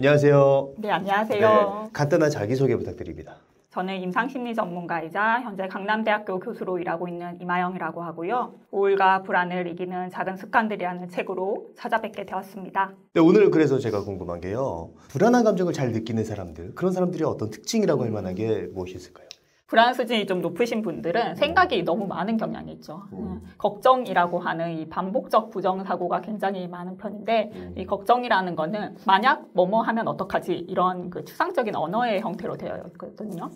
안녕하세요. 네, 안녕하세요. 네, 간단한 자기소개 부탁드립니다. 저는 임상심리 전문가이자 현재 강남대학교 교수로 일하고 있는 이마영이라고 하고요. 우울과 불안을 이기는 작은 습관들이라는 책으로 찾아뵙게 되었습니다. 네, 오늘 그래서 제가 궁금한 게요. 불안한 감정을 잘 느끼는 사람들, 그런 사람들이 어떤 특징이라고 할 만한 게 무엇이 있을까요? 불안 수준이 좀 높으신 분들은 생각이 너무 많은 경향이 있죠. 걱정이라고 하는 이 반복적 부정사고가 굉장히 많은 편인데 이 걱정이라는 거는 만약 뭐뭐 하면 어떡하지 이런 그 추상적인 언어의 형태로 되어 있거든요.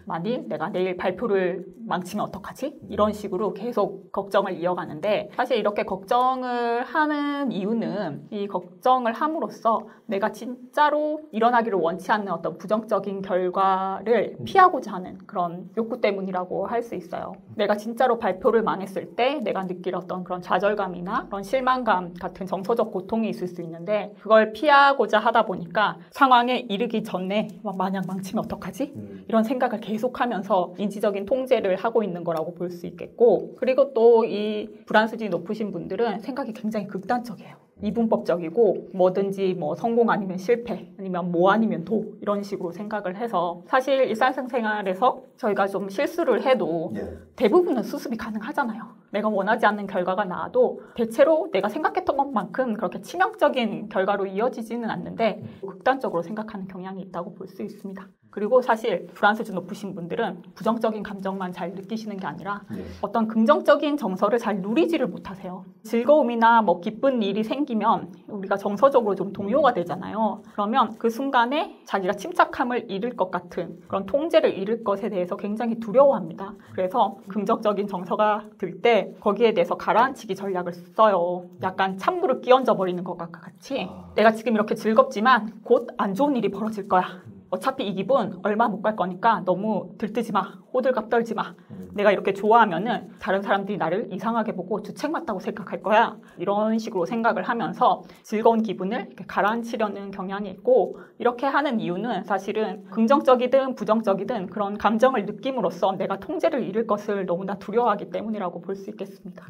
만일 내가 내일 발표를 망치면 어떡하지? 이런 식으로 계속 걱정을 이어가는데 사실 이렇게 걱정을 하는 이유는 이 걱정을 함으로써 내가 진짜로 일어나기를 원치 않는 어떤 부정적인 결과를 피하고자 하는 그런 욕구 때문이라고 할 수 있어요. 내가 진짜로 발표를 망했을 때 내가 느낄 어떤 그런 좌절감이나 그런 실망감 같은 정서적 고통이 있을 수 있는데 그걸 피하고자 하다 보니까 상황에 이르기 전에 만약 망치면 어떡하지? 이런 생각을 계속하면서 인지적인 통제를 하고 있는 거라고 볼 수 있겠고 그리고 또 이 불안 수준이 높으신 분들은 생각이 굉장히 극단적이에요. 이분법적이고 뭐든지 뭐 성공 아니면 실패 아니면 뭐 아니면 도 이런 식으로 생각을 해서 사실 일상생활에서 저희가 좀 실수를 해도 대부분은 수습이 가능하잖아요. 내가 원하지 않는 결과가 나와도 대체로 내가 생각했던 것만큼 그렇게 치명적인 결과로 이어지지는 않는데 극단적으로 생각하는 경향이 있다고 볼 수 있습니다. 그리고 사실 불안 수준 높으신 분들은 부정적인 감정만 잘 느끼시는 게 아니라 어떤 긍정적인 정서를 잘 누리지를 못하세요. 즐거움이나 뭐 기쁜 일이 생기면 우리가 정서적으로 좀 동요가 되잖아요. 그러면 그 순간에 자기가 침착함을 잃을 것 같은 그런 통제를 잃을 것에 대해서 굉장히 두려워합니다. 그래서 긍정적인 정서가 들 때 거기에 대해서 가라앉히기 전략을 써요. 약간 찬물을 끼얹어 버리는 것과 같이 내가 지금 이렇게 즐겁지만 곧 안 좋은 일이 벌어질 거야. 어차피 이 기분 얼마 못 갈 거니까 너무 들뜨지 마. 호들갑 떨지 마. 내가 이렇게 좋아하면은 다른 사람들이 나를 이상하게 보고 주책 맞다고 생각할 거야. 이런 식으로 생각을 하면서 즐거운 기분을 이렇게 가라앉히려는 경향이 있고 이렇게 하는 이유는 사실은 긍정적이든 부정적이든 그런 감정을 느낌으로써 내가 통제를 잃을 것을 너무나 두려워하기 때문이라고 볼 수 있겠습니다.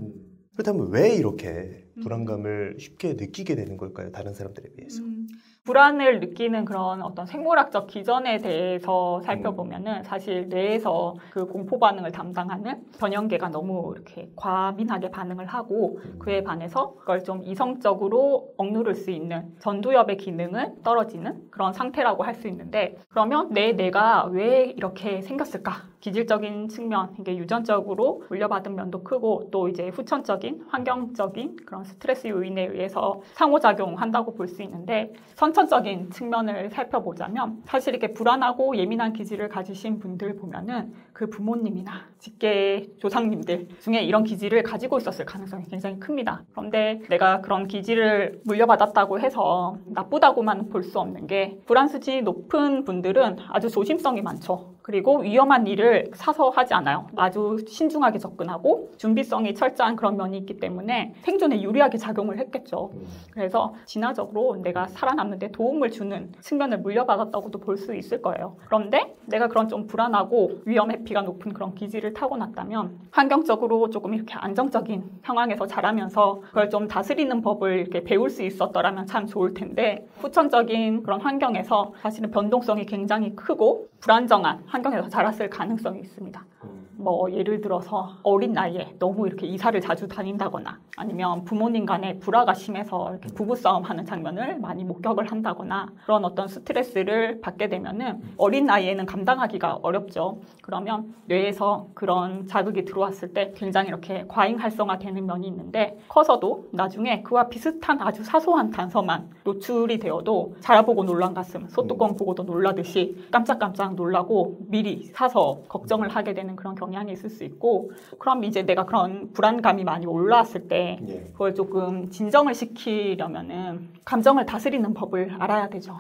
그렇다면 왜 이렇게 불안감을 쉽게 느끼게 되는 걸까요? 다른 사람들에 비해서. 불안을 느끼는 그런 어떤 생물학적 기전에 대해서 살펴보면은 사실 뇌에서 그 공포 반응을 담당하는 변형계가 너무 이렇게 과민하게 반응을 하고 그에 반해서 그걸 좀 이성적으로 억누를 수 있는 전두엽의 기능은 떨어지는 그런 상태라고 할 수 있는데 그러면 내 뇌가 왜 이렇게 생겼을까? 기질적인 측면, 이게 유전적으로 물려받은 면도 크고 또 이제 후천적인 환경적인 그런 스트레스 요인에 의해서 상호작용한다고 볼 수 있는데 선천적인 측면을 살펴보자면 사실 이렇게 불안하고 예민한 기질을 가지신 분들 보면은 그 부모님이나 직계 조상님들 중에 이런 기질을 가지고 있었을 가능성이 굉장히 큽니다. 그런데 내가 그런 기질을 물려받았다고 해서 나쁘다고만 볼 수 없는 게 불안 수준이 높은 분들은 아주 조심성이 많죠. 그리고 위험한 일을 사서 하지 않아요. 아주 신중하게 접근하고 준비성이 철저한 그런 면이 있기 때문에 생존에 유리하게 작용을 했겠죠. 그래서 진화적으로 내가 살아남는 데 도움을 주는 측면을 물려받았다고도 볼 수 있을 거예요. 그런데 내가 그런 좀 불안하고 위험 회피가 높은 그런 기질을 타고났다면 환경적으로 조금 이렇게 안정적인 상황에서 자라면서 그걸 좀 다스리는 법을 이렇게 배울 수 있었더라면 참 좋을 텐데 후천적인 그런 환경에서 사실은 변동성이 굉장히 크고 불안정한 환경에서 자랐을 가능성이 있습니다. 뭐 예를 들어서 어린 나이에 너무 이렇게 이사를 자주 다닌다거나 아니면 부모님 간의 불화가 심해서 이렇게 부부싸움 하는 장면을 많이 목격을 한다거나 그런 어떤 스트레스를 받게 되면은 어린 나이에는 감당하기가 어렵죠. 그러면 뇌에서 그런 자극이 들어왔을 때 굉장히 이렇게 과잉 활성화되는 면이 있는데 커서도 나중에 그와 비슷한 아주 사소한 단서만 노출이 되어도 자라보고 놀란 가슴, 소뚜껑 보고도 놀라듯이 깜짝깜짝 놀라고 미리 사서 걱정을 하게 되는 그런 경향이 있을 수 있고 그럼 이제 내가 그런 불안감이 많이 올라왔을 때 그걸 조금 진정을 시키려면은 감정을 다스리는 법을 알아야 되죠.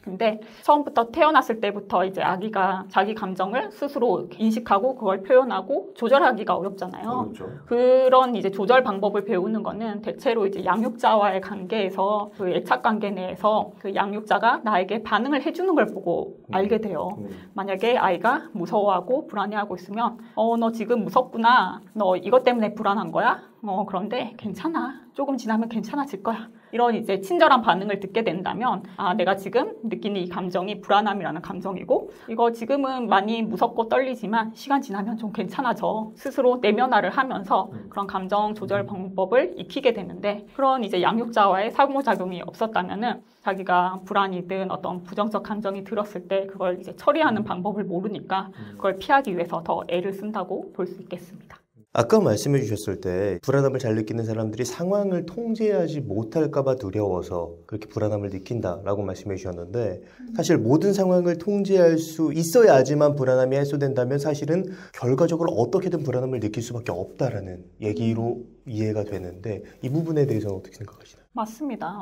근데 처음부터 태어났을 때부터 이제 아기가 자기 감정을 스스로 인식하고 그걸 표현하고 조절하기가 어렵잖아요. 그런 이제 조절 방법을 배우는 거는 대체로 이제 양육자와의 관계에서 그 애착 관계 내에서 그 양육자가 나에게 반응을 해주는 걸 보고 알게 돼요. 만약에 아이가 무서워하고 불안해하고 있으면 너 지금 무섭구나. 너 이것 때문에 불안한 거야? 그런데 괜찮아. 조금 지나면 괜찮아질 거야. 이런 이제 친절한 반응을 듣게 된다면 아, 내가 지금 느끼는 이 감정이 불안함이라는 감정이고 이거 지금은 많이 무섭고 떨리지만 시간 지나면 좀 괜찮아져. 스스로 내면화를 하면서 그런 감정 조절 방법을 익히게 되는데 그런 이제 양육자와의 상호작용이 없었다면은 자기가 불안이든 어떤 부정적 감정이 들었을 때 그걸 이제 처리하는 방법을 모르니까 그걸 피하기 위해서 더 애를 쓴다고 볼 수 있겠습니다. 아까 말씀해 주셨을 때 불안함을 잘 느끼는 사람들이 상황을 통제하지 못할까 봐 두려워서 그렇게 불안함을 느낀다라고 말씀해 주셨는데 사실 모든 상황을 통제할 수 있어야지만 불안함이 해소된다면 사실은 결과적으로 어떻게든 불안함을 느낄 수밖에 없다라는 얘기로 이해가 되는데 이 부분에 대해서는 어떻게 생각하시나요? 맞습니다.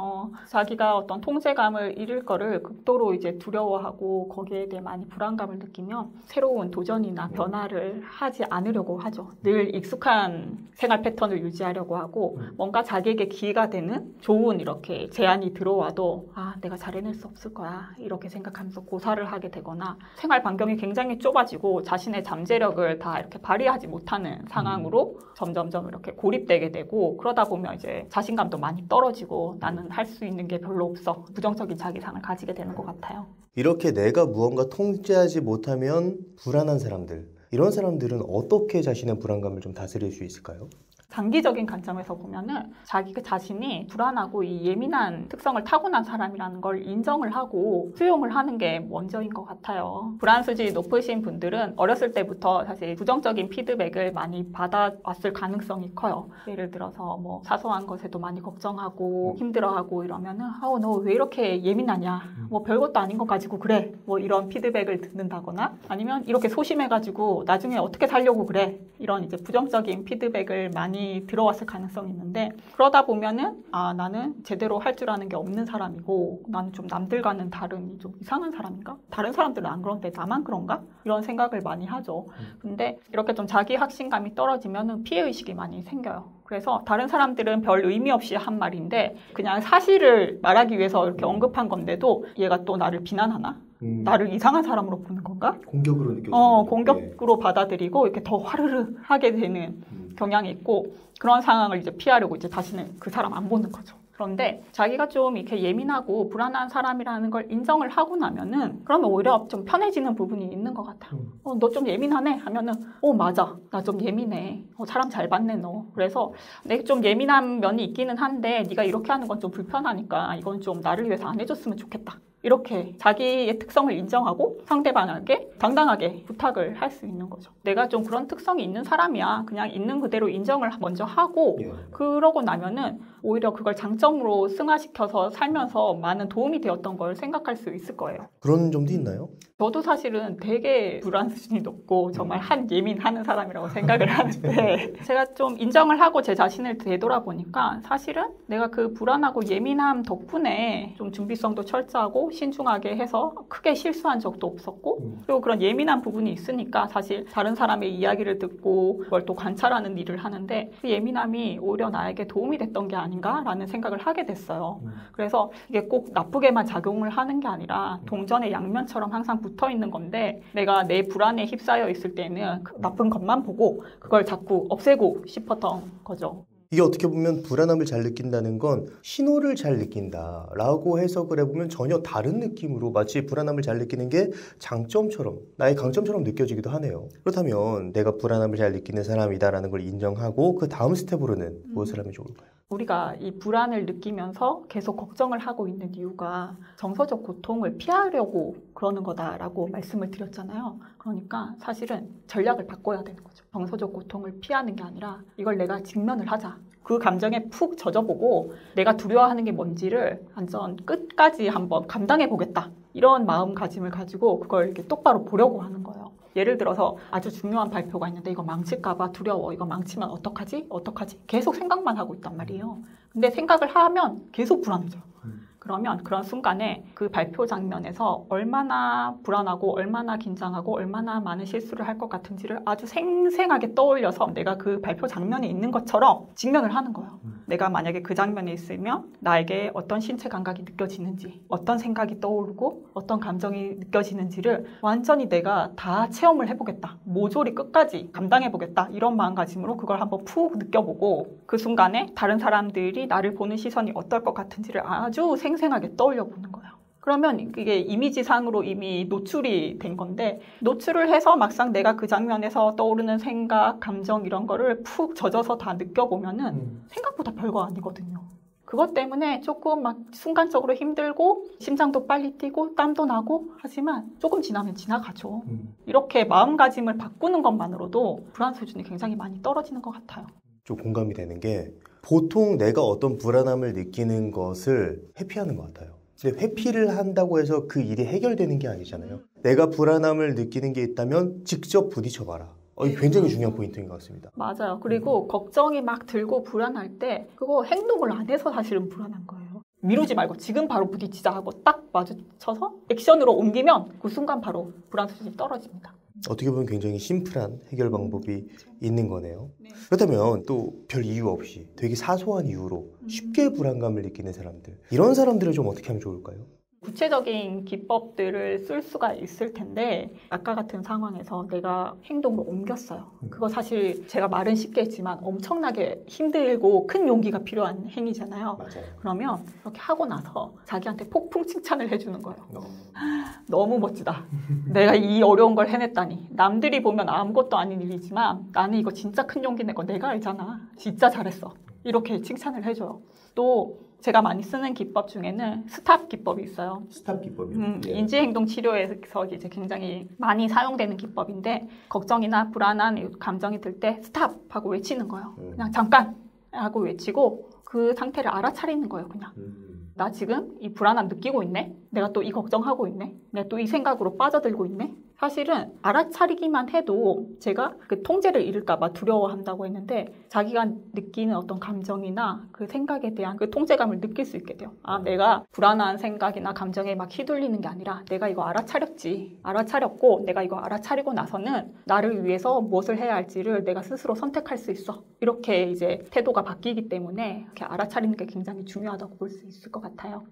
자기가 어떤 통제감을 잃을 거를 극도로 이제 두려워하고 거기에 대해 많이 불안감을 느끼면 새로운 도전이나 변화를 하지 않으려고 하죠. 늘 익숙한 생활 패턴을 유지하려고 하고 뭔가 자기에게 기회가 되는 좋은 이렇게 제안이 들어와도 아, 내가 잘 해낼 수 없을 거야. 이렇게 생각하면서 고사를 하게 되거나 생활 반경이 굉장히 좁아지고 자신의 잠재력을 다 이렇게 발휘하지 못하는 상황으로 점점점 이렇게 고립되게 되고 그러다 보면 이제 자신감도 많이 떨어지고 나는 할 수 있는 게 별로 없어. 부정적인 자기상을 가지게 되는 것 같아요. 이렇게 내가 무언가 통제하지 못하면 불안한 사람들, 이런 사람들은 어떻게 자신의 불안감을 좀 다스릴 수 있을까요? 장기적인 관점에서 보면은 자기 자신이 불안하고 이 예민한 특성을 타고난 사람이라는 걸 인정을 하고 수용을 하는 게 먼저인 것 같아요. 불안 수준이 높으신 분들은 어렸을 때부터 사실 부정적인 피드백을 많이 받아왔을 가능성이 커요. 예를 들어서 뭐 사소한 것에도 많이 걱정하고 힘들어하고 이러면은 너 왜 이렇게 예민하냐? 뭐 별것도 아닌 거 가지고 그래? 뭐 이런 피드백을 듣는다거나 아니면 이렇게 소심해가지고 나중에 어떻게 살려고 그래? 이런 이제 부정적인 피드백을 많이 들어왔을 가능성이 있는데 그러다 보면은 아, 나는 제대로 할 줄 아는 게 없는 사람이고 나는 좀 남들과는 다른 좀 이상한 사람인가? 다른 사람들은 안 그런데 나만 그런가? 이런 생각을 많이 하죠. 근데 이렇게 좀 자기 확신감이 떨어지면은 피해의식이 많이 생겨요. 그래서 다른 사람들은 별 의미 없이 한 말인데 그냥 사실을 말하기 위해서 이렇게 언급한 건데도 얘가 또 나를 비난하나? 나를 이상한 사람으로 보는 건가? 공격으로 느껴지는 공격으로 받아들이고 이렇게 더 화르르 하게 되는 경향이 있고 그런 상황을 이제 피하려고 이제 다시는 그 사람 안 보는 거죠. 그런데 자기가 좀 이렇게 예민하고 불안한 사람이라는 걸 인정을 하고 나면은 그러면 오히려 좀 편해지는 부분이 있는 것 같아요. 너 좀 예민하네 하면은 맞아 나 좀 예민해. 사람 잘 봤네 너. 그래서 내가 좀 예민한 면이 있기는 한데 네가 이렇게 하는 건 좀 불편하니까 이건 좀 나를 위해서 안 해줬으면 좋겠다. 이렇게 자기의 특성을 인정하고 상대방에게 당당하게 부탁을 할 수 있는 거죠. 내가 좀 그런 특성이 있는 사람이야. 그냥 있는 그대로 인정을 먼저 하고 그러고 나면은 오히려 그걸 장점으로 승화시켜서 살면서 많은 도움이 되었던 걸 생각할 수 있을 거예요. 그런 점도 있나요? 저도 사실은 되게 불안 수준이 높고 정말 예민하는 사람이라고 생각을 하는데 제가 좀 인정을 하고 제 자신을 되돌아보니까 사실은 내가 그 불안하고 예민함 덕분에 좀 준비성도 철저하고 신중하게 해서 크게 실수한 적도 없었고 그리고 그런 예민한 부분이 있으니까 사실 다른 사람의 이야기를 듣고 그걸 또 관찰하는 일을 하는데 그 예민함이 오히려 나에게 도움이 됐던 게 아닌가라는 생각을 하게 됐어요. 그래서 이게 꼭 나쁘게만 작용을 하는 게 아니라 동전의 양면처럼 항상 붙어 있는 건데 내가 내 불안에 휩싸여 있을 때는 그 나쁜 것만 보고 그걸 자꾸 없애고 싶었던 거죠. 이게 어떻게 보면 불안함을 잘 느낀다는 건 신호를 잘 느낀다라고 해석을 해보면 전혀 다른 느낌으로 마치 불안함을 잘 느끼는 게 장점처럼 나의 강점처럼 느껴지기도 하네요. 그렇다면 내가 불안함을 잘 느끼는 사람이다라는 걸 인정하고 그 다음 스텝으로는 무엇을 하면 좋을까요? 우리가 이 불안을 느끼면서 계속 걱정을 하고 있는 이유가 정서적 고통을 피하려고 그러는 거다라고 말씀을 드렸잖아요. 그러니까 사실은 전략을 바꿔야 되는 거죠. 정서적 고통을 피하는 게 아니라 이걸 내가 직면을 하자. 그 감정에 푹 젖어보고 내가 두려워하는 게 뭔지를 완전 끝까지 한번 감당해 보겠다. 이런 마음가짐을 가지고 그걸 이렇게 똑바로 보려고 하는 거예요. 예를 들어서 아주 중요한 발표가 있는데 이거 망칠까봐 두려워. 이거 망치면 어떡하지? 어떡하지? 계속 생각만 하고 있단 말이에요. 근데 생각을 하면 계속 불안해져요. 그러면 그런 순간에 그 발표 장면에서 얼마나 불안하고 얼마나 긴장하고 얼마나 많은 실수를 할 것 같은지를 아주 생생하게 떠올려서 내가 그 발표 장면에 있는 것처럼 직면을 하는 거예요. 내가 만약에 그 장면에 있으면 나에게 어떤 신체 감각이 느껴지는지, 어떤 생각이 떠오르고 어떤 감정이 느껴지는지를 완전히 내가 다 체험을 해보겠다. 모조리 끝까지 감당해보겠다. 이런 마음가짐으로 그걸 한번 푹 느껴보고 그 순간에 다른 사람들이 나를 보는 시선이 어떨 것 같은지를 아주 생생하게 떠올려보는 거예요. 그러면 이게 이미지상으로 이미 노출이 된 건데 노출을 해서 막상 내가 그 장면에서 떠오르는 생각, 감정 이런 거를 푹 젖어서 다 느껴보면은 생각보다 별거 아니거든요. 그것 때문에 조금 막 순간적으로 힘들고 심장도 빨리 뛰고 땀도 나고 하지만 조금 지나면 지나가죠. 이렇게 마음가짐을 바꾸는 것만으로도 불안 수준이 굉장히 많이 떨어지는 것 같아요. 좀 공감이 되는 게 보통 내가 어떤 불안함을 느끼는 것을 회피하는 것 같아요. 근데 회피를 한다고 해서 그 일이 해결되는 게 아니잖아요. 내가 불안함을 느끼는 게 있다면 직접 부딪혀봐라. 이게 굉장히 중요한 포인트인 것 같습니다. 맞아요. 그리고 걱정이 막 들고 불안할 때 그거 행동을 안 해서 사실은 불안한 거예요. 미루지 말고 지금 바로 부딪히자 하고 딱 마주쳐서 액션으로 옮기면 그 순간 바로 불안 수준이 떨어집니다. 어떻게 보면 굉장히 심플한 해결 방법이 있는 거네요. 그렇다면 또 별 이유 없이 되게 사소한 이유로 쉽게 불안감을 느끼는 사람들, 이런 사람들을 좀 어떻게 하면 좋을까요? 구체적인 기법들을 쓸 수가 있을 텐데 아까 같은 상황에서 내가 행동으로 옮겼어요. 그거 사실 제가 말은 쉽게 했지만 엄청나게 힘들고 큰 용기가 필요한 행위잖아요. 맞아요. 그러면 이렇게 하고 나서 자기한테 폭풍 칭찬을 해주는 거예요. 너무 멋지다. 내가 이 어려운 걸 해냈다니. 남들이 보면 아무것도 아닌 일이지만 나는 이거 진짜 큰 용기 낸 거 내가 알잖아. 진짜 잘했어. 이렇게 칭찬을 해줘요. 또 제가 많이 쓰는 기법 중에는 스탑 기법이 있어요. 스탑 기법이요? 인지행동 치료에서 이제 굉장히 많이 사용되는 기법인데 걱정이나 불안한 감정이 들 때 스탑 하고 외치는 거예요. 그냥 잠깐 하고 외치고 그 상태를 알아차리는 거예요. 그냥 나 지금 이 불안함 느끼고 있네. 내가 또 이 걱정하고 있네. 내가 또 이 생각으로 빠져들고 있네. 사실은 알아차리기만 해도 제가 그 통제를 잃을까 봐 두려워한다고 했는데 자기가 느끼는 어떤 감정이나 그 생각에 대한 그 통제감을 느낄 수 있게 돼요. 아, 내가 불안한 생각이나 감정에 막 휘둘리는 게 아니라 내가 이거 알아차렸지. 알아차렸고 내가 이거 알아차리고 나서는 나를 위해서 무엇을 해야 할지를 내가 스스로 선택할 수 있어. 이렇게 이제 태도가 바뀌기 때문에 이렇게 알아차리는 게 굉장히 중요하다고 볼 수 있을 것 같아요.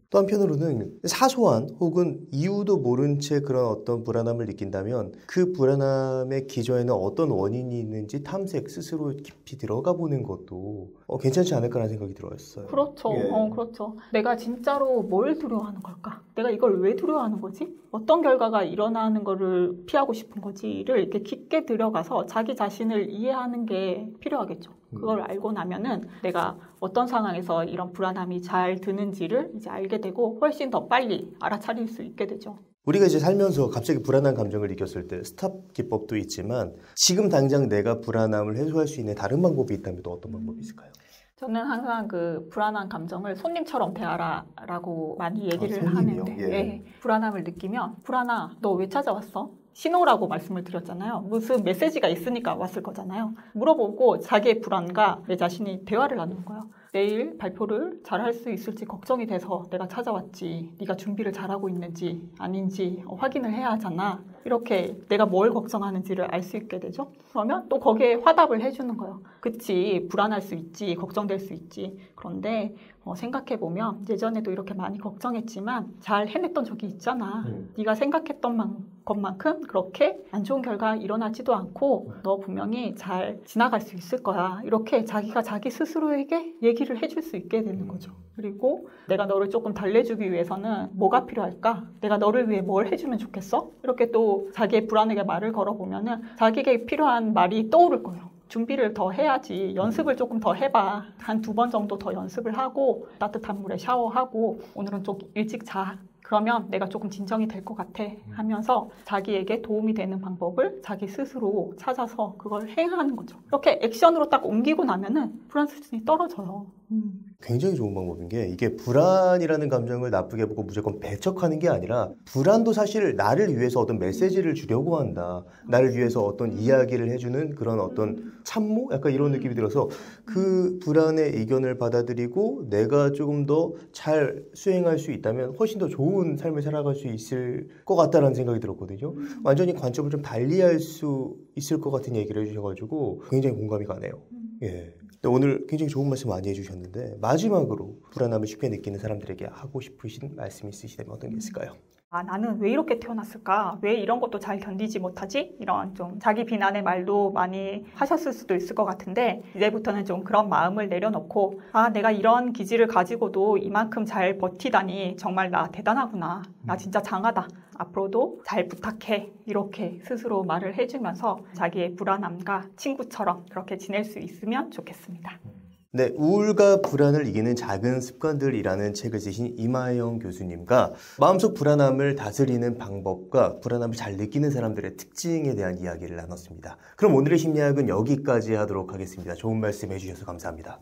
또 한편으로는 사소한 혹은 이유도 모른 채 그런 어떤 불안함을 느낀다면 그 불안함의 기저에는 어떤 원인이 있는지 탐색, 스스로 깊이 들어가 보는 것도 괜찮지 않을까라는 생각이 들었어요. 그렇죠. 예. 그렇죠. 내가 진짜로 뭘 두려워하는 걸까? 내가 이걸 왜 두려워하는 거지? 어떤 결과가 일어나는 거를 피하고 싶은 거지를 이렇게 깊게 들어가서 자기 자신을 이해하는 게 필요하겠죠. 그걸 알고 나면은 내가 어떤 상황에서 이런 불안함이 잘 드는지를 이제 알게 되고 훨씬 더 빨리 알아차릴 수 있게 되죠. 우리가 이제 살면서 갑자기 불안한 감정을 느꼈을 때 스탑 기법도 있지만 지금 당장 내가 불안함을 해소할 수 있는 다른 방법이 있다면 또 어떤 방법이 있을까요? 저는 항상 그 불안한 감정을 손님처럼 대하라라고 많이 얘기를 하는데 예. 불안함을 느끼면 불안아, 너 왜 찾아왔어? 신호라고 말씀을 드렸잖아요. 무슨 메시지가 있으니까 왔을 거잖아요. 물어보고 자기의 불안과 내 자신이 대화를 나누는 거예요. 내일 발표를 잘할 수 있을지 걱정이 돼서 내가 찾아왔지. 네가 준비를 잘하고 있는지 아닌지 확인을 해야 하잖아. 이렇게 내가 뭘 걱정하는지를 알 수 있게 되죠. 그러면 또 거기에 화답을 해주는 거예요. 그치, 불안할 수 있지, 걱정될 수 있지. 그런데 생각해보면 예전에도 이렇게 많이 걱정했지만 잘 해냈던 적이 있잖아. 네가 생각했던 것만큼 그렇게 안 좋은 결과 일어나지도 않고 너 분명히 잘 지나갈 수 있을 거야. 이렇게 자기가 자기 스스로에게 얘기를 해줄 수 있게 되는 거죠. 그리고 내가 너를 조금 달래주기 위해서는 뭐가 필요할까? 내가 너를 위해 뭘 해주면 좋겠어? 이렇게 또 자기의 불안에게 말을 걸어보면은 자기에게 필요한 말이 떠오를 거예요. 준비를 더 해야지. 연습을 조금 더 해봐. 한 2번 정도 더 연습을 하고 따뜻한 물에 샤워하고 오늘은 좀 일찍 자. 그러면 내가 조금 진정이 될 것 같아 하면서 자기에게 도움이 되는 방법을 자기 스스로 찾아서 그걸 행하는 거죠. 이렇게 액션으로 딱 옮기고 나면은 불안 수준이 떨어져요. 굉장히 좋은 방법인 게 이게 불안이라는 감정을 나쁘게 보고 무조건 배척하는 게 아니라 불안도 사실 나를 위해서 어떤 메시지를 주려고 한다. 나를 위해서 어떤 이야기를 해주는 그런 어떤 참모? 약간 이런 느낌이 들어서 그 불안의 의견을 받아들이고 내가 조금 더 잘 수행할 수 있다면 훨씬 더 좋은 삶을 살아갈 수 있을 것 같다라는 생각이 들었거든요. 완전히 관점을 좀 달리할 수 있을 것 같은 얘기를 해주셔가지고 굉장히 공감이 가네요. 예. 근데 오늘 굉장히 좋은 말씀 많이 해주셨는데 마지막으로 불안함을 쉽게 느끼는 사람들에게 하고 싶으신 말씀 있으시다면 어떤 게 있을까요? 아, 나는 왜 이렇게 태어났을까? 왜 이런 것도 잘 견디지 못하지? 이런 좀 자기 비난의 말도 많이 하셨을 수도 있을 것 같은데 이제부터는 좀 그런 마음을 내려놓고 아, 내가 이런 기질을 가지고도 이만큼 잘 버티다니 정말 나 대단하구나. 나 진짜 장하다. 앞으로도 잘 부탁해. 이렇게 스스로 말을 해주면서 자기의 불안함과 친구처럼 그렇게 지낼 수 있으면 좋겠습니다. 네, 우울과 불안을 이기는 작은 습관들이라는 책을 쓰신 이마영 교수님과 마음속 불안함을 다스리는 방법과 불안함을 잘 느끼는 사람들의 특징에 대한 이야기를 나눴습니다. 그럼 오늘의 심리학은 여기까지 하도록 하겠습니다. 좋은 말씀 해주셔서 감사합니다.